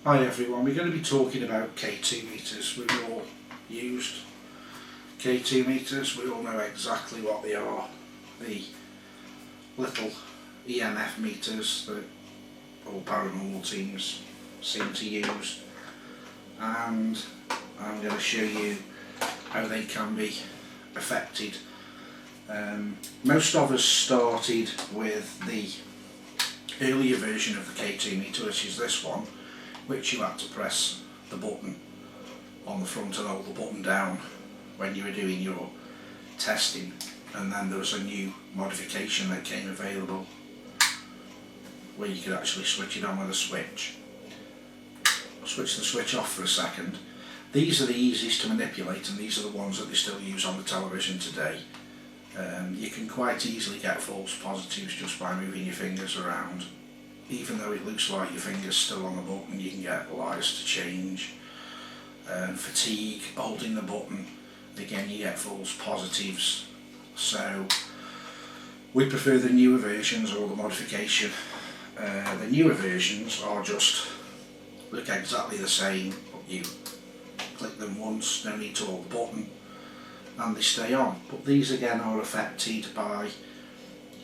Hi everyone, we're going to be talking about K2 meters. We've all used K2 meters, we all know exactly what they are. The little EMF meters that all paranormal teams seem to use, and I'm going to show you how they can be affected. Most of us started with the earlier version of the K2 meter, which is this one, which you had to press the button on the front and hold the button down when you were doing your testing, and then there was a new modification that came available where you could actually switch it on with a switch. I'll switch the switch off for a second. These are the easiest to manipulate, and these are the ones that they still use on the television today. You can quite easily get false positives just by moving your fingers around. Even though it looks like your finger's still on the button, you can get lights to change. Fatigue, holding the button, again you get false positives. So we prefer the newer versions or the modification. The newer versions are just look exactly the same, but you click them once, no need to hold the button, and they stay on. But these again are affected by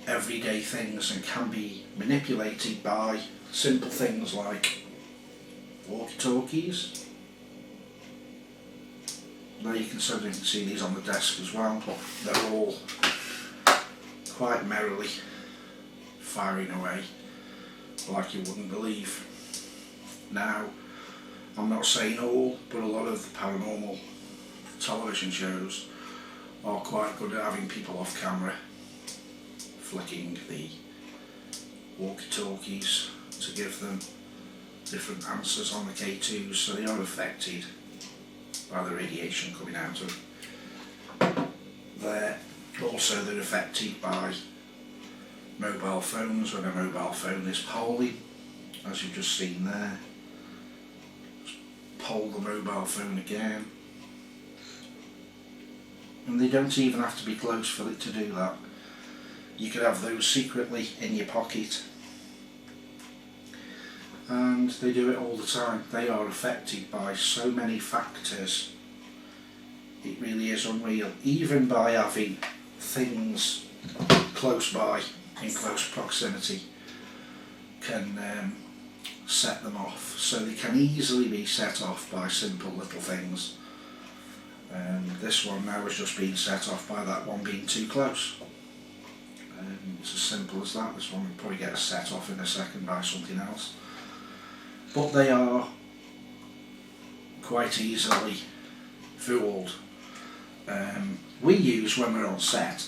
everyday things and can be manipulated by simple things like walkie-talkies. Now you can certainly see these on the desk as well, but they're all quite merrily firing away like you wouldn't believe. Now, I'm not saying all, but a lot of the paranormal television shows are quite good at having people off camera flicking the walkie-talkies to give them different answers on the K2s, so they are affected by the radiation coming out of there. Also they're affected by mobile phones when a mobile phone is polling, as you've just seen there. Just poll the mobile phone again, and they don't even have to be close for it to do that. You could have those secretly in your pocket, and they do it all the time. They are affected by so many factors, it really is unreal. Even by having things close by, in close proximity, can set them off. So they can easily be set off by simple little things. This one now has just been set off by that one being too close. It's as simple as that. This one will probably get set off in a second by something else. But they are quite easily fooled. We use, when we're on set,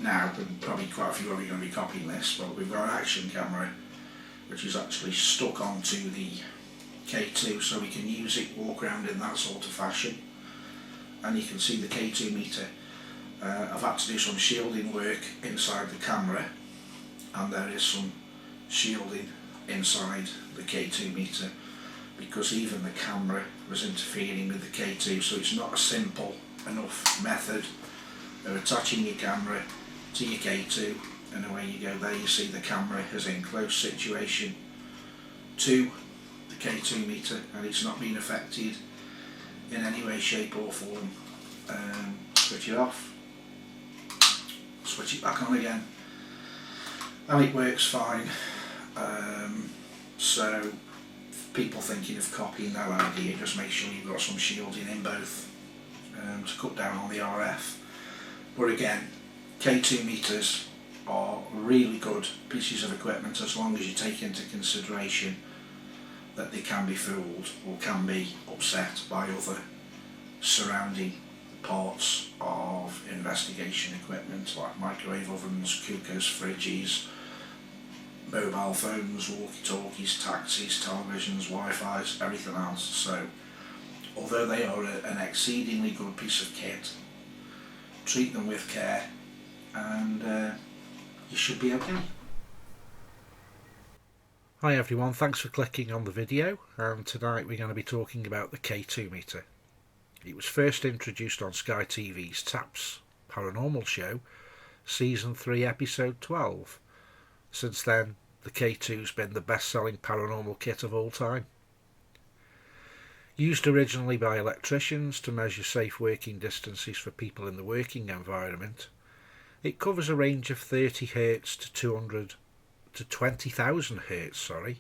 now, and probably quite a few of you are going to be copying this, but we've got an action camera which is actually stuck onto the K2, so we can use it, walk around in that sort of fashion, and you can see the K2 meter. I've had to do some shielding work inside the camera, and there is some shielding inside the K2 meter because even the camera was interfering with the K2, so it's not a simple enough method of attaching your camera to your K2 and away you go. There you see the camera is in close situation to the K2 meter, and it's not being affected in any way, shape or form. Switch it off, switch it back on again, and it works fine. So people thinking of copying that idea, just make sure you've got some shielding in both to cut down on the RF. But again, K2 meters are really good pieces of equipment as long as you take into consideration that they can be fooled or can be upset by other surrounding parts of investigation equipment like microwave ovens, cookers, fridges, mobile phones, walkie-talkies, taxis, televisions, Wi-Fi's, everything else. So although they are an exceedingly good piece of kit, treat them with care and you should be okay. Hi everyone, thanks for clicking on the video, and tonight we're going to be talking about the K2 meter. It was first introduced on Sky TV's TAPS Paranormal Show, Season 3 Episode 12. Since then, the K2's been the best-selling paranormal kit of all time. Used originally by electricians to measure safe working distances for people in the working environment, it covers a range of 30 Hz to 200 to 20,000 Hz.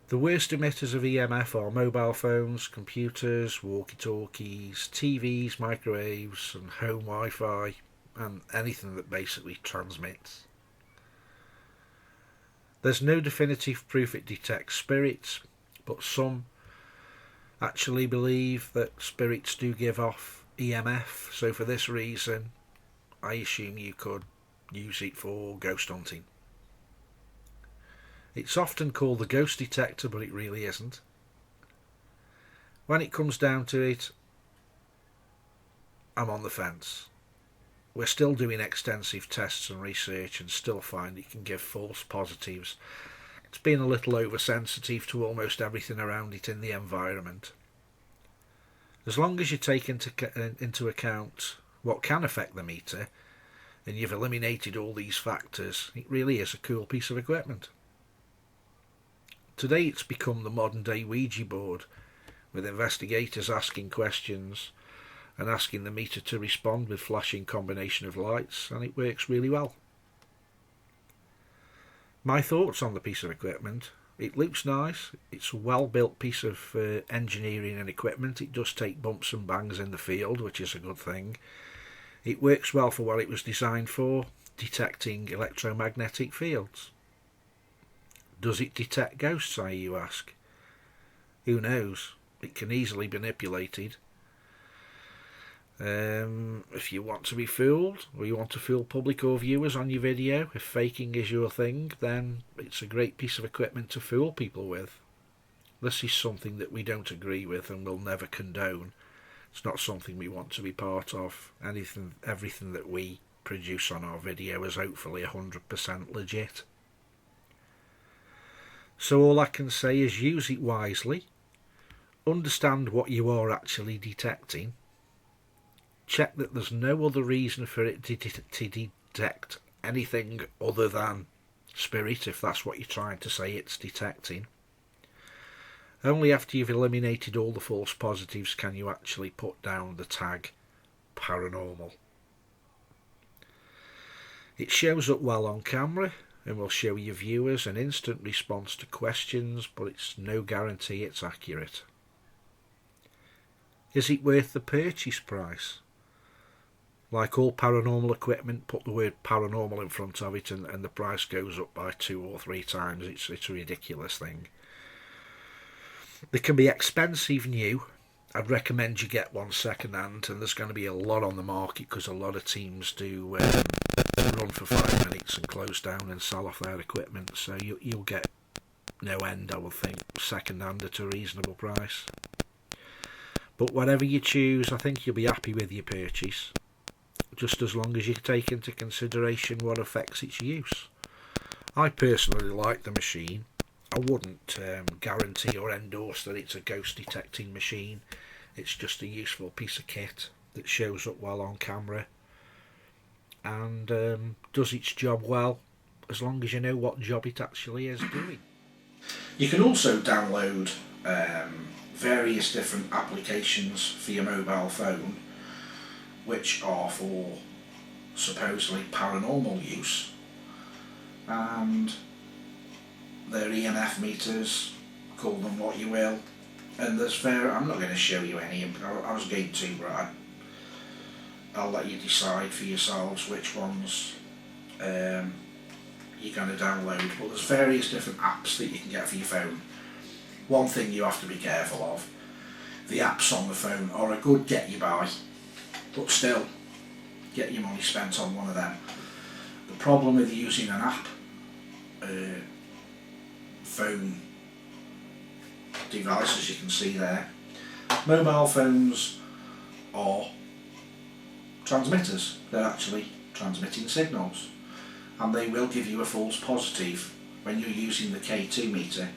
The worst emitters of EMF are mobile phones, computers, walkie-talkies, TVs, microwaves and home Wi-Fi, and anything that basically transmits. There's no definitive proof it detects spirits, but some actually believe that spirits do give off EMF, so for this reason I assume you could use it for ghost hunting. It's often called the ghost detector, but it really isn't. When it comes down to it, I'm on the fence. We're still doing extensive tests and research and still find it can give false positives. It's been a little oversensitive to almost everything around it in the environment. As long as you take into account what can affect the meter and you've eliminated all these factors, it really is a cool piece of equipment. Today it's become the modern day Ouija board, with investigators asking questions and asking the meter to respond with flashing combination of lights, and it works really well. My thoughts on the piece of equipment: it looks nice, it's a well built piece of engineering and equipment. It does take bumps and bangs in the field, which is a good thing. It works well for what it was designed for, detecting electromagnetic fields. Does it detect ghosts, you ask? Who knows? It can easily be manipulated. If you want to be fooled, or you want to fool public or viewers on your video, if faking is your thing, then it's a great piece of equipment to fool people with. This is something that we don't agree with and will never condone. It's not something we want to be part of. Everything that we produce on our video is hopefully 100% legit. So all I can say is use it wisely, understand what you are actually detecting, check that there's no other reason for it to detect anything other than spirit, if that's what you're trying to say it's detecting. Only after you've eliminated all the false positives can you actually put down the tag paranormal. It shows up well on camera and will show your viewers an instant response to questions, but it's no guarantee it's accurate. Is it worth the purchase price? Like all paranormal equipment, put the word paranormal in front of it and the price goes up by 2 or 3 times. It's a ridiculous thing. They can be expensive new. I'd recommend you get one second hand, and there's going to be a lot on the market because a lot of teams do run for 5 minutes and close down and sell off their equipment, so you'll get no end, I would think, second hand at a reasonable price. But whatever you choose, I think you'll be happy with your purchase, just as long as you take into consideration what affects its use. I personally like the machine. I wouldn't guarantee or endorse that it's a ghost detecting machine. It's just a useful piece of kit that shows up well on camera and does its job well, as long as you know what job it actually is doing. You can also download various different applications for your mobile phone which are for supposedly paranormal use, and they're EMF meters, call them what you will, and there's I'm not going to show you any. I was going to, but I'll let you decide for yourselves which ones you're going to download. But there's various different apps that you can get for your phone. One thing you have to be careful of: the apps on the phone are a good get you by, but still, get your money spent on one of them. The problem with using an app phone device, as you can see there, mobile phones are transmitters. They're actually transmitting signals, and they will give you a false positive. When you're using the K2 meter,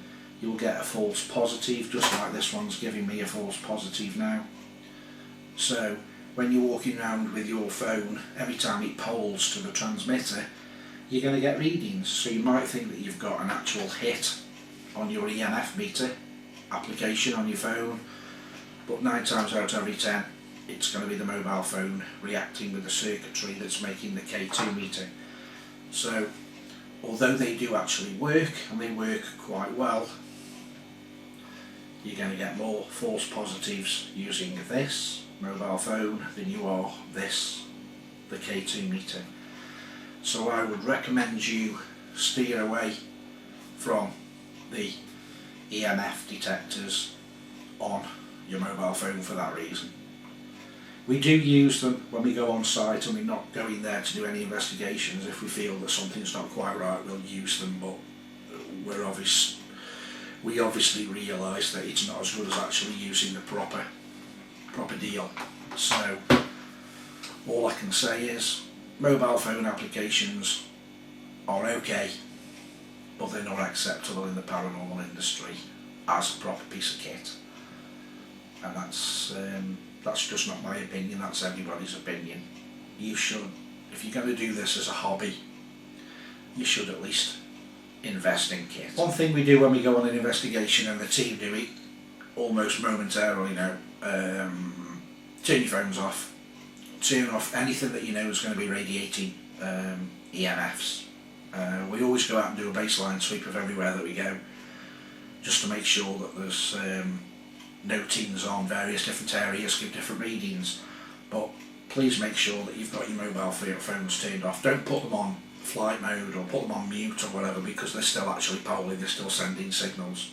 you'll get a false positive, just like this one's giving me a false positive now. So when you're walking around with your phone, every time it polls to the transmitter, you're going to get readings. So you might think that you've got an actual hit on your EMF meter, application on your phone, but 9 times out of every 10 it's going to be the mobile phone reacting with the circuitry that's making the K2 meter. So although they do actually work, and they work quite well, you're going to get more false positives using this mobile phone than you are this, the K2 meter. So I would recommend you steer away from the EMF detectors on your mobile phone for that reason. We do use them when we go on site and we're not going there to do any investigations. If we feel that something's not quite right, we'll use them, but we obviously realise that it's not as good as actually using the proper deal. So all I can say is mobile phone applications are okay, but they're not acceptable in the paranormal industry as a proper piece of kit. And that's just not my opinion, that's everybody's opinion. You should, if you're going to do this as a hobby, you should at least invest in kit. One thing we do when we go on an investigation, and the team do it almost momentarily now, turn your phones off, turn off anything that you know is going to be radiating EMFs. We always go out and do a baseline sweep of everywhere that we go, just to make sure that there's no teams on various different areas, give different readings. But please make sure that you've got your mobile phones turned off. Don't put them on flight mode or put them on mute or whatever, because they're still actually polling, they're still sending signals.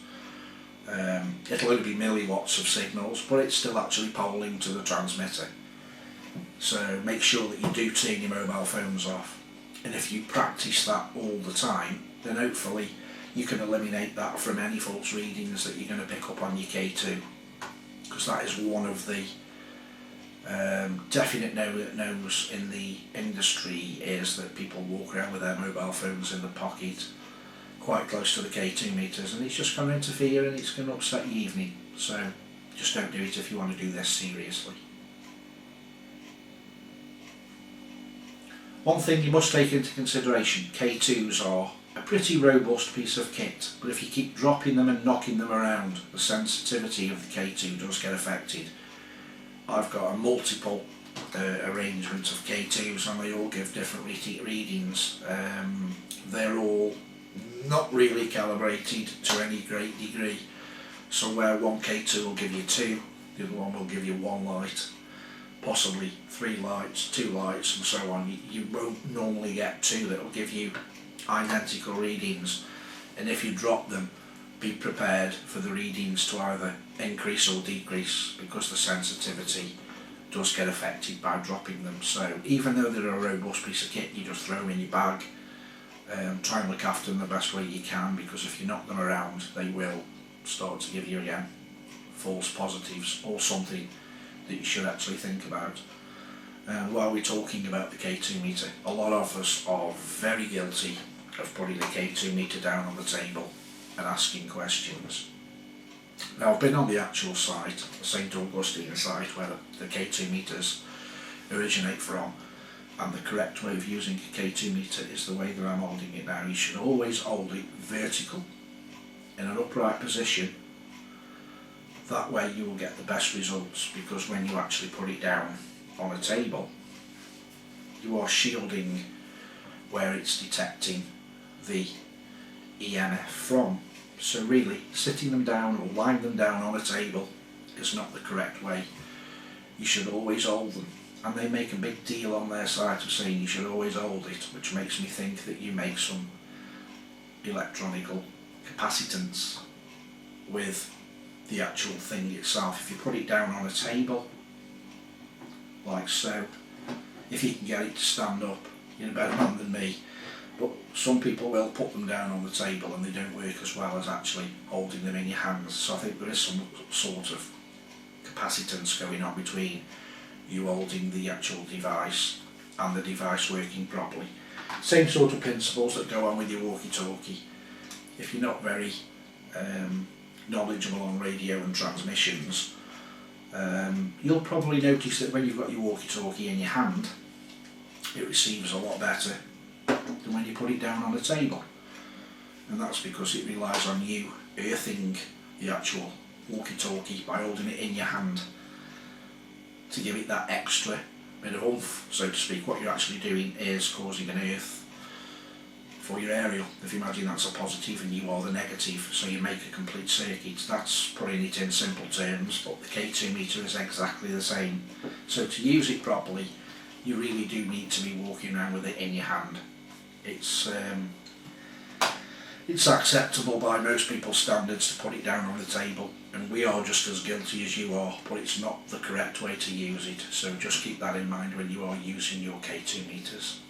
It'll only be milliwatts of signals, but it's still actually polling to the transmitter. So make sure that you do turn your mobile phones off, and if you practice that all the time, then hopefully you can eliminate that from any false readings that you're going to pick up on your K2, because that is one of the definite no-nos in the industry, is that people walk around with their mobile phones in the pocket quite close to the K2 meters, and it's just going to interfere and it's going to upset your evening. So just don't do it if you want to do this seriously. One thing you must take into consideration, K2s are a pretty robust piece of kit, but if you keep dropping them and knocking them around, the sensitivity of the K2 does get affected. I've got a multiple arrangement of K2s, and they all give different readings. They're all not really calibrated to any great degree, so where one K2 will give you 2, the other one will give you 1 light, possibly 3 lights, 2 lights, and so on. You won't normally get 2 that will give you identical readings, and if you drop them, be prepared for the readings to either increase or decrease, because the sensitivity does get affected by dropping them. So even though they're a robust piece of kit, you just throw them in your bag. Try and look after them the best way you can, because if you knock them around, they will start to give you again false positives, or something that you should actually think about. And while we're talking about the K2 meter, a lot of us are very guilty of putting the K2 meter down on the table and asking questions. Now, I've been on the actual site, the St Augustine site, where the K2 meters originate from, and the correct way of using a K2 meter is the way that I'm holding it now. You should always hold it vertical in an upright position. That way you will get the best results, because when you actually put it down on a table, you are shielding where it's detecting the EMF from. So really, sitting them down or lying them down on a table is not the correct way. You should always hold them, and they make a big deal on their site of saying you should always hold it, which makes me think that you make some electronical capacitance with the actual thing itself. If you put it down on a table, like so, if you can get it to stand up, you're a better man than me. But some people will put them down on the table and they don't work as well as actually holding them in your hands. So I think there is some sort of capacitance going on between you holding the actual device and the device working properly. Same sort of principles that go on with your walkie-talkie. If you're not very knowledgeable on radio and transmissions, you'll probably notice that when you've got your walkie-talkie in your hand, it receives a lot better than when you put it down on the table, and that's because it relies on you earthing the actual walkie-talkie by holding it in your hand to give it that extra bit of oomph, so to speak. What you're actually doing is causing an earth for your aerial. If you imagine that's a positive and you are the negative, so you make a complete circuit. That's putting it in simple terms, but the K2 meter is exactly the same. So to use it properly, you really do need to be walking around with it in your hand. It's acceptable by most people's standards to put it down on the table, and we are just as guilty as you are, but it's not the correct way to use it. So just keep that in mind when you are using your K2 meters.